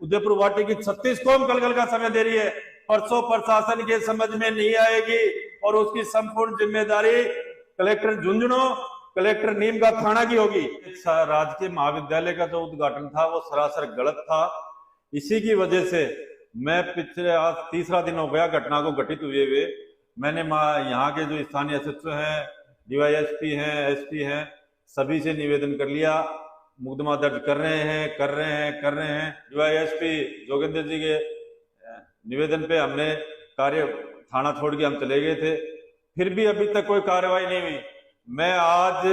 उदयपुर वाटी की 36 कौम कलकल का समय दे रही है। परसों प्रशासन के समझ में नहीं आएगी और उसकी संपूर्ण जिम्मेदारी कलेक्टर झुंझुनू, कलेक्टर नीम का थाना की होगी। राजकीय महाविद्यालय का जो उद्घाटन था वो सरासर गलत था। इसी की वजह से मैं पिछले आज तीसरा दिन हो गया घटना को घटित हुए मैंने यहाँ के जो स्थानीय एसएचओ हैं, डीवाईएसपी हैं, एसपी हैं, सभी से निवेदन कर लिया। मुकदमा दर्ज कर रहे हैं। डीवाईएसपी जोगेंद्र जी के निवेदन पे हमने कार्य थाना छोड़ के हम चले गए थे, फिर भी अभी तक कोई कार्रवाई नहीं हुई। मैं आज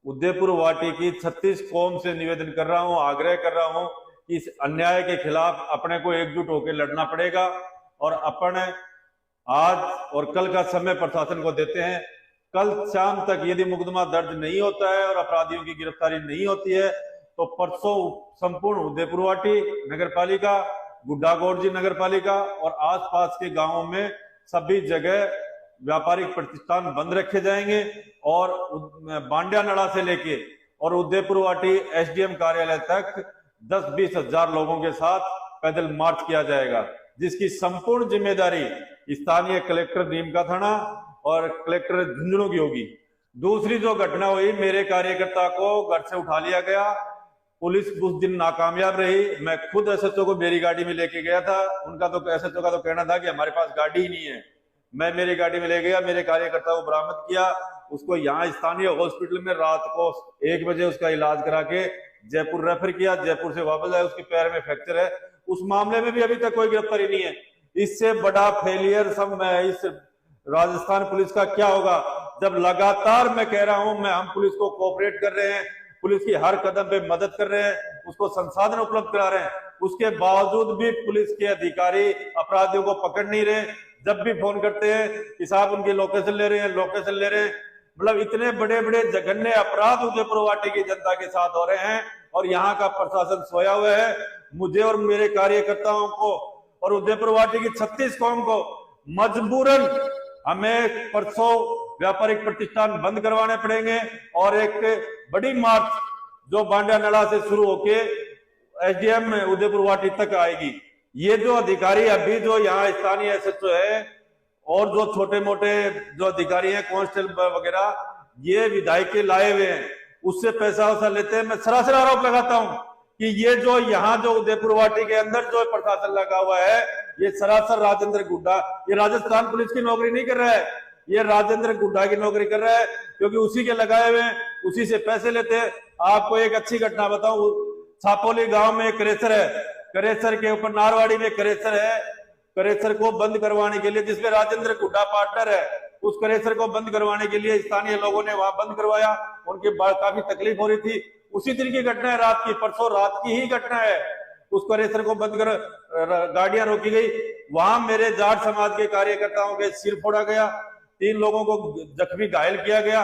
उदयपुर वाटी की 36 कौम से निवेदन कर रहा हूं, आग्रह कर रहा हूं कि इस अन्याय के खिलाफ अपने को एकजुट होकर लड़ना पड़ेगा और अपने आज और कल का समय प्रशासन को देते हैं। कल शाम तक यदि मुकदमा दर्ज नहीं होता है और अपराधियों की गिरफ्तारी नहीं होती है तो परसों संपूर्ण उदयपुर वाटी नगर पालिका, गुड्डागोड़ जी नगर पालिका और आसपास के गांवों में सभी जगह व्यापारिक प्रतिष्ठान बंद रखे जाएंगे और बांडिया नड़ा से लेके और उदयपुर वाटी एसडीएम कार्यालय तक 10-20 हजार लोगों के साथ पैदल मार्च किया जाएगा, जिसकी संपूर्ण जिम्मेदारी स्थानीय कलेक्टर नीम का थाना और कलेक्टर झुंझुनू की होगी। दूसरी जो घटना हुई, मेरे कार्यकर्ता को घर से उठा लिया गया, पुलिस उस दिन नाकामयाब रही। मैं खुद एसएचओ को मेरी गाड़ी में लेके गया था। उनका तो एसएचओ का तो कहना था कि हमारे पास गाड़ी ही नहीं है। मैं मेरी गाड़ी में ले गया, मेरे कार्यकर्ता को बरामद किया, उसको यहाँ स्थानीय हॉस्पिटल में रात को 1 बजे उसका इलाज करा के जयपुर रेफर किया। जयपुर से वापस आए, उसके पैर में फ्रैक्चर है। उस मामले में भी अभी तक कोई गिरफ्तारी नहीं है। इससे बड़ा फेलियर सब में इस राजस्थान पुलिस का क्या होगा, जब लगातार मैं कह रहा हूं हम पुलिस को कोऑपरेट कर रहे हैं, पुलिस की हर कदम पे मदद कर रहे हैं, उसको संसाधन उपलब्ध करा रहे हैं, उसके बावजूद भी पुलिस के अधिकारी अपराधियों को पकड़ नहीं रहे। जब भी फोन करते हैं कि साहब उनकी लोकेशन ले रहे हैं, मतलब इतने बड़े बड़े जघन्य अपराध उदयपुर वाटी की जनता के साथ हो रहे हैं और यहाँ का प्रशासन सोया हुआ है। मुझे और मेरे कार्यकर्ताओं को और उदयपुर वाटी की 36 कौम को मजबूरन हमें परसों व्यापारिक प्रतिष्ठान बंद करवाने पड़ेंगे और एक बड़ी मार्च जो बांडिया नड़ा से शुरू होके एसडीएम में उदयपुर वाटी तक आएगी। ये जो अधिकारी अभी जो यहाँ स्थानीय एसएचओ है और जो छोटे मोटे जो अधिकारी हैं, कांस्टेबल वगैरह, ये विधायक के लाए हुए हैं, उससे पैसा वैसा लेते हैं। मैं सरासर आरोप लगाता हूं कि ये जो यहाँ जो उदयपुर वाटी के अंदर जो प्रशासन लगा हुआ है, ये सरासर राजेंद्र गुड्डा, ये राजस्थान पुलिस की नौकरी नहीं कर रहा है, ये राजेंद्र गुड्डा की नौकरी कर रहा है, क्योंकि उसी के लगाए हुए हैं, उसी से पैसे लेते हैं। आपको एक अच्छी घटना बताऊं, छापोली गांव में करेसर है, करेसर के ऊपर नारवाड़ी में करेसर है, करेसर को बंद करवाने के लिए, जिसमें राजेंद्र गुड्डा पार्टनर है, उस करेसर को बंद करवाने के लिए स्थानीय लोगों ने वहां बंद करवाया। उनके काफी तकलीफ हो रही थी। उसी दिन की घटना है, रात की, परसों रात की ही घटना है। उस करेसर को बंद कर गाड़ियां रोकी गई, वहां मेरे जाट समाज के कार्यकर्ताओं के सिर फोड़ा गया, 3 लोगों को जख्मी घायल किया गया।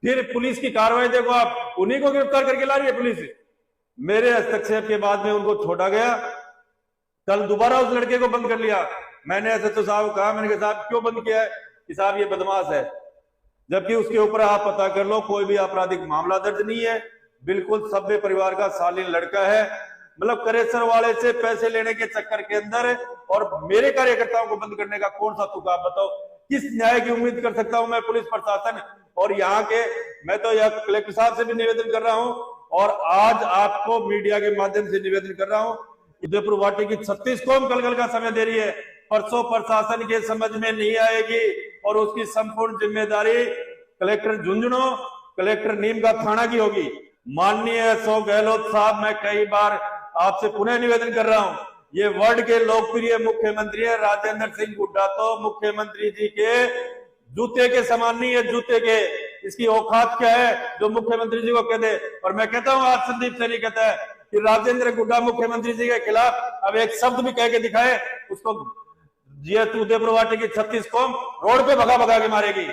फिर पुलिस की कार्रवाई देखो आप, उन्हीं को गिरफ्तार करके ला रही है पुलिस। मेरे हस्तक्षेप के बाद में उनको छोड़ा गया। कल दोबारा उस लड़के को बंद कर लिया। मैंने एसएचओ साहब को कहा, मैंने कहा साहब क्यों बंद किया है? कि साहब ये बदमाश है, जबकि उसके ऊपर आप पता कर लो कोई भी आपराधिक मामला दर्ज नहीं है, बिल्कुल सभ्य परिवार का शालीन लड़का है। मतलब करेसर वाले से पैसे लेने के चक्कर के अंदर और मेरे कार्यकर्ताओं को बंद करने का कौन सा तुक, आप बताओ? किस न्याय की उम्मीद कर सकता हूं मैं पुलिस प्रशासन और यहाँ के? मैं तो यह कलेक्टर साहब से भी निवेदन कर रहा हूं और आज आपको मीडिया के माध्यम से निवेदन कर रहा हूं, उदयपुर वाटी की 36 कौम कलकल का समय दे रही है। परसों प्रशासन के समझ में नहीं आएगी और उसकी संपूर्ण जिम्मेदारी कलेक्टर झुंझुनू, कलेक्टर नीम का थाना की होगी। माननीय अशोक गहलोत साहब, मैं कई बार आपसे पुनः निवेदन कर रहा हूं, ये वर्ल्ड के लोकप्रिय मुख्यमंत्री है राजेंद्र सिंह हुड्डा, तो मुख्यमंत्री जी के जूते के समान नहीं है, जूते के। इसकी औकात क्या है जो मुख्यमंत्री जी को कह दे? और मैं कहता हूं, आज संदीप सैनी कहता है कि राजेंद्र गुड्डा मुख्यमंत्री जी के खिलाफ अब एक शब्द भी कह के दिखाए, उसको उदयपुर वाटी की 36 कौम रोड पे भगा भगा के मारेगी।